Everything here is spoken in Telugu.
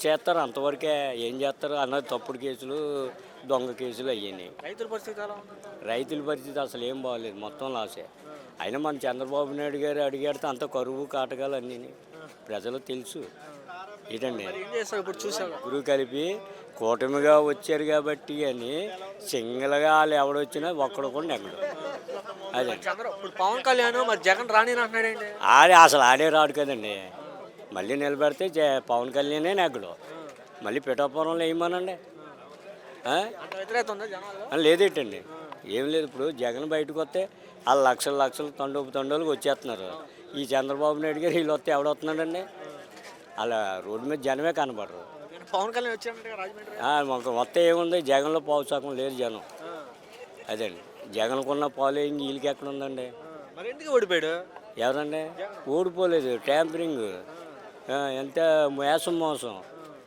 చేస్తారు అంతవరకే. ఏం చేస్తారు అన్నది తప్పుడు కేసులు, దొంగ కేసులు అయ్యాయి. రైతుల పరిస్థితి ఎలా ఉంది? రైతుల పరిస్థితి అసలు ఏం బాగోలేదు, మొత్తం లాసే. అయినా మన చంద్రబాబు నాయుడు గారు అడిగాడితే అంత కరువు కాటకాలు అన్నీ ప్రజలకు తెలుసు. ఏంటండి మరి ఏం చేస్తారు ఇప్పుడు చూసావా? గురువు కలిపి కూటమిగా వచ్చారు కాబట్టి అని సింగిల్గా వాళ్ళు ఎవడొచ్చినా ఒక్కడు కూడా నెగ్గడు. అదే ఇప్పుడు పవన్ కళ్యాణ్ మరి జగన్ రాని అంటున్నాడండి. ఆడే రాడు కదండి. మళ్ళీ నిలబెడితే పవన్ కళ్యాణే నెగ్గడు. మళ్ళీ పిఠాపురంలో వేయమనండి. అంత వ్యతిరేకత ఉందా జనాలు? లేదేటండి, ఏం లేదు. ఇప్పుడు జగన్ బయటకు వస్తే వాళ్ళు లక్షలు లక్షలు తండోలకు వచ్చేస్తున్నారు. ఈ చంద్రబాబు నాయుడు గారు వీళ్ళు వస్తే ఎవడొస్తున్నాడండి? అలా రోడ్డు మీద జనమే కనబడరు. పవన్ కళ్యాణ్ వచ్చారంటే రాజమండ్రి మాకు మొత్తం ఏముంది, జగన్లో పావుశాఖం లేదు జనం. అదండి, జగన్కున్న పాలు ఇంక వీళ్ళకి ఎక్కడ ఉందండి? మరి ఎందుకు ఓడిపోయాడు? ఎవరండి? ఓడిపోలేదు, ట్యాంపరింగ్, ఎంత మోసం.